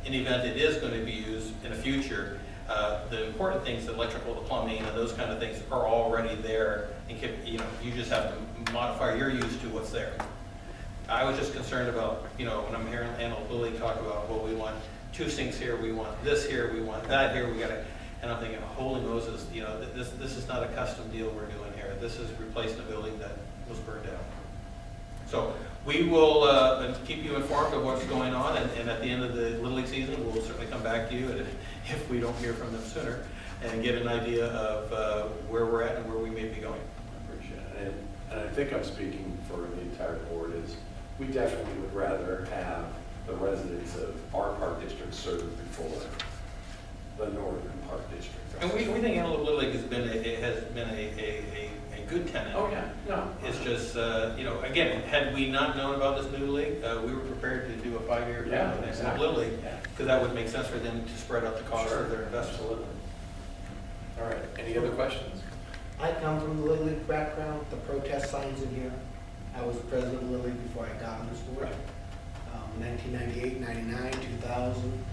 in the event it is going to be used in the future, the important things, the electrical, the plumbing, and those kind of things are already there, and can, you know, you just have to modify your use to what's there. I was just concerned about, you know, when I'm hearing Anna Lily talk about, well, we want 2 sinks here, we want this here, we want that here, we got to, and I'm thinking, holy Moses, you know, this is not a custom deal we're doing here. This is replacing a building that was burned down. So we will keep you informed of what's going on, and at the end of the Little League season, we'll certainly come back to you, and if we don't hear from them sooner, and get an idea of where we're at and where we may be going. I appreciate it. And I think I'm speaking for the entire board, is we definitely would rather have the residents of our park district served before the northern park district. And we think Antelope Little League has been a good tenant. Oh, yeah, no. It's just, you know, again, had we not known about this new league, we were prepared to do a 5-year agreement with Antelope Little League, because that would make sense for them to spread out the cost of their investment. Absolutely. All right, any other questions? I come from the Little League background, the protest signs in here. I was president of Little League before I got on this board. Right. 1998, 99, 2000.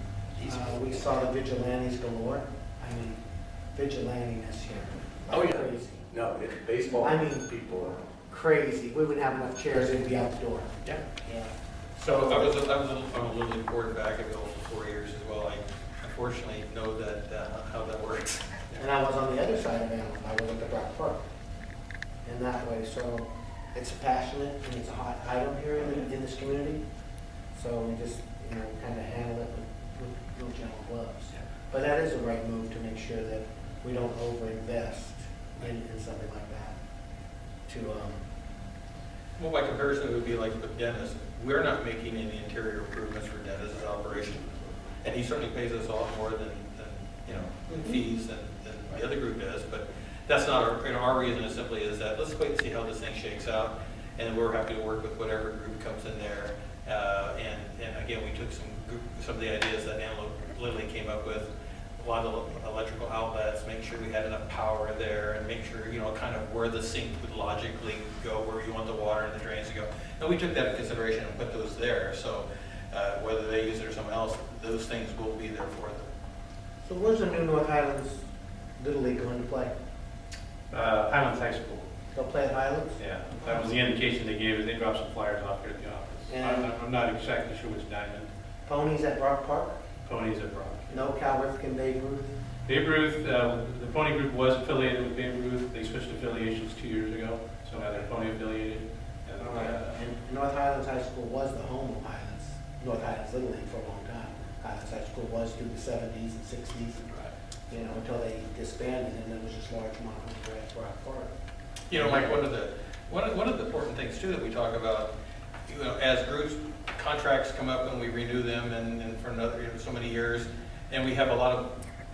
We saw the vigilantes galore. I mean, vigilantiness here. Oh, yeah. Crazy. No, it's baseball. I mean, people are. Crazy. We wouldn't have enough chairs, they'd be out the door. Yeah. Yeah. So I was on a Little League board back ago for 4 years as well. I unfortunately know that how that works. And I was on the other side of Antelope. I was at the Brock Park. In that way, so it's passionate and it's a hot item here in this community. So we just, you know, kind of handle it with real gentle gloves. But that is the right move to make sure that we don't overinvest in something like that. Well, by comparison, it would be like with Dennis. We're not making any interior improvements for Dennis's operation, and he certainly pays us a lot more than you know, fees than the other group does. But that's not our, you know, our reason. Is simply is that let's wait and see how this thing shakes out, and we're happy to work with whatever group comes in there. And again, we took some of the ideas that Antelope Lily came up with. A lot of electrical outlets, make sure we had enough power there, and make sure, you know, kind of where the sink would logically go, where you want the water and the drains to go. And we took that into consideration and put those there. So whether they use it or someone else, those things will be there for them. So where's the new North Highlands Little League going to play? Highlands High School. They'll play at Highlands? Yeah, that was the indication they gave us. They dropped some flyers off here at the office. And- I'm not exactly sure which diamond. Ponies at Brock Park? Ponies at Brock. No Cal Ripken, Babe Ruth? Babe Ruth, the Pony Group was affiliated with Babe Ruth. They switched affiliations 2 years ago, so now they're Pony affiliated. And, And North Highlands High School was the home of Highlands, North Highlands Little League for a long time. Highlands High School was through the 70s and 60s, you know, until they disbanded, and there was just large mountains at Brock Park. You know, Mike, one of the important things too that we talk about, you know, as groups, contracts come up and we renew them and for another, you know, so many years, and we have a lot of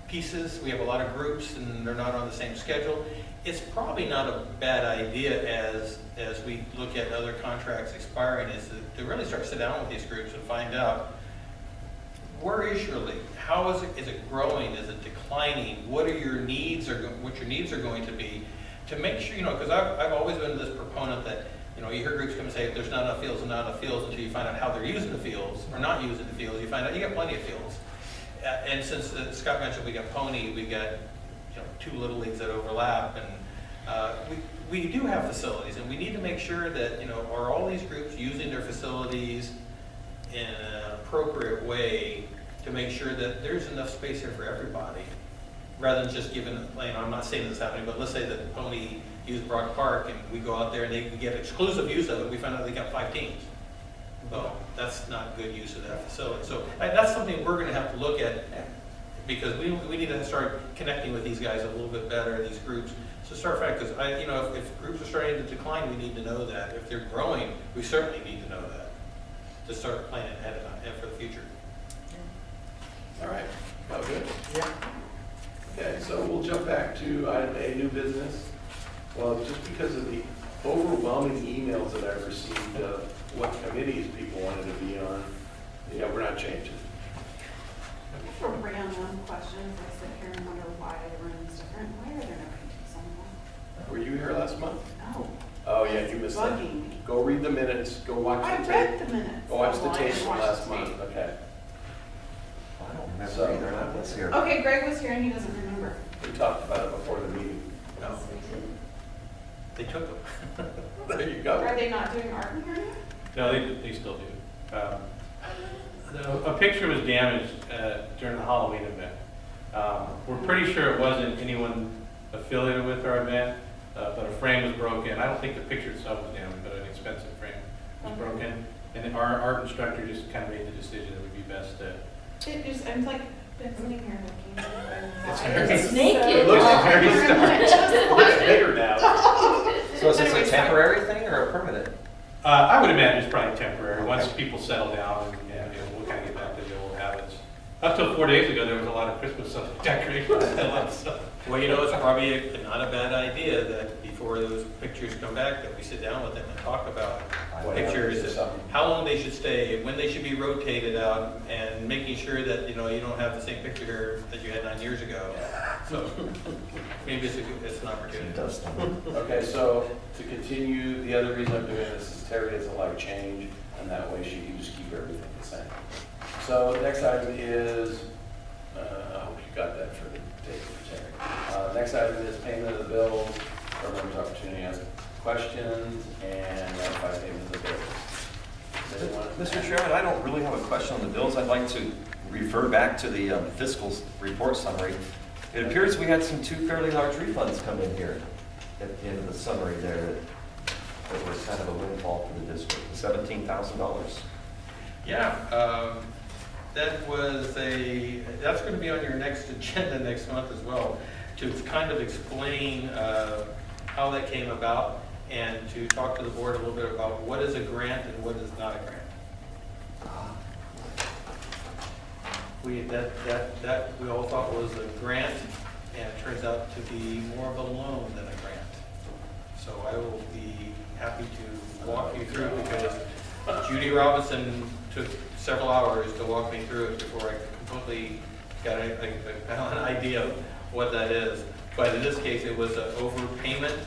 pieces, we have a lot of groups, and they're not on the same schedule. It's probably not a bad idea as we look at other contracts expiring, is to really start to sit down with these groups and find out, where is your league? How is it growing? Is it declining? What are your needs, or what your needs are going to be? To make sure, you know, because I've always been this proponent that, you know, you hear groups come and say, if there's not enough fields and not enough fields, until you find out how they're using the fields or not using the fields, you find out you got plenty of fields. And since Scott mentioned we got Pony, we got, you know, 2 little leagues that overlap, and we do have facilities, and we need to make sure that, you know, are all these groups using their facilities in an appropriate way to make sure that there's enough space here for everybody, rather than just giving, you know, I'm not saying this is happening, but let's say that Pony used Brock Park and we go out there and we get exclusive use of it, we find out they got 5 teams. Well, that's not good use of that facility. So that's something we're going to have to look at, because we need to start connecting with these guys a little bit better, these groups. So start fact, because you know, if groups are starting to decline, we need to know that. If they're growing, we certainly need to know that to start planning ahead for the future. All right, well, good. Yeah. Okay, so we'll jump back to item A, new business. Well, just because of the overwhelming emails that I've received of what committees people wanted to be on, yeah, we're not changing. For random questions, I sit here and wonder why the room's different. Why are there no paintings on the wall? Were you here last month? No. Oh, yeah, you missed that. Bugging me. Go read the minutes, go watch I the tape. read the minutes. Go watch the Well, I tape didn't from watch last the tape. month, okay. was here. Okay, Greg was here and he doesn't remember. We talked about it before the meeting. No, they took them. There you go. Are they not doing art in here anymore? No, they still do. A picture was damaged during the Halloween event. We're pretty sure it wasn't anyone affiliated with our event, but a frame was broken. I don't think the picture itself was damaged, but an expensive frame was broken. And our art instructor just kind of made the decision it would be best to. It just, I'm like, been sitting here looking. It's naked. It looks very It looks bigger now. So is this Anyways, a temporary thing or a permanent? I would imagine it's probably temporary. Once people settle down and we'll kind of get back to the old habits. Up till 4 days ago, there was a lot of Christmas decorations still up. So. Well, you know, it's probably not a bad idea that before those pictures come back, that we sit down with them and talk about What pictures, happens if something- how long they should stay, when they should be rotated out, and making sure that, you know, you don't have the same picture that you had 9 years ago. So maybe it's an opportunity. It does. Okay, so to continue, the other reason I'm doing this is Terry doesn't like change, and that way she can just keep everything the same. So next item is, I hope you got that for the day for Terry. Next item is payment of the bills, everyone's opportunity to ask questions, and ratify payment of the bills. Does anyone- Mr. Chairman, I don't really have a question on the bills. I'd like to refer back to the fiscal report summary. It appears we had two fairly large refunds come in here at the end of the summary there that was kind of a windfall for the district, $17,000. Yeah, that's going to be on your next agenda next month as well, to kind of explain how that came about and to talk to the board a little bit about what is a grant and what is not a grant. We all thought was a grant, and it turns out to be more of a loan than a grant. So I will be happy to walk you through, because Judy Robinson took several hours to walk me through it before I completely got an idea of what that is. But in this case, it was an overpayment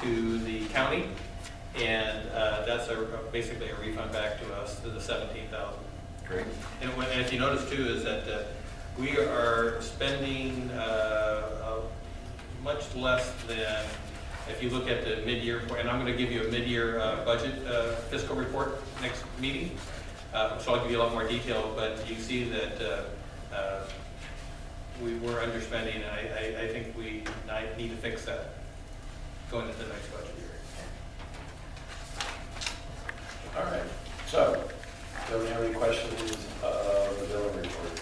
to the county, and that's basically a refund back to us, to the $17,000. Great. And if you notice too, is that we are spending much less than, if you look at the mid-year, and I'm going to give you a mid-year budget fiscal report next meeting, so I'll give you a lot more detail, but you see that we were underspending, and I think we need to fix that going into the next budget year. All right, so, do we have any questions of the billing report?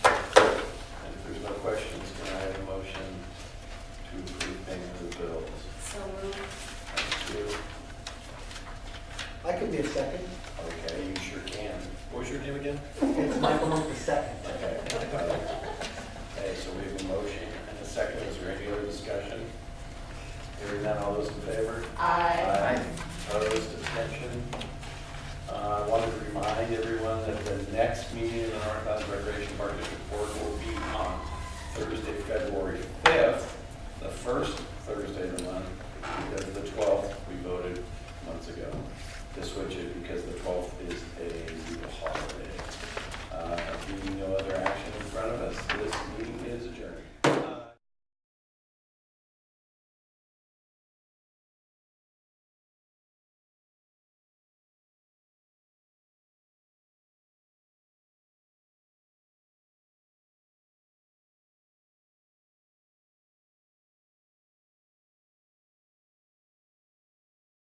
And if there's no questions, can I have a motion to approve payment of the bills? So moved. Thank you. I could be a second. Okay, you sure can. What was your name again? It's Michael Monk the second. Okay. Okay, so we have a motion and a second. Is there any other discussion? Hearing none, all those in favor? Aye. Opposed, abstention. I wanted to remind everyone that the next meeting in the North Highlands Recreation Park District Board will be on Thursday, February 5th, the first Thursday of the month, because the 12th we voted months ago to switch it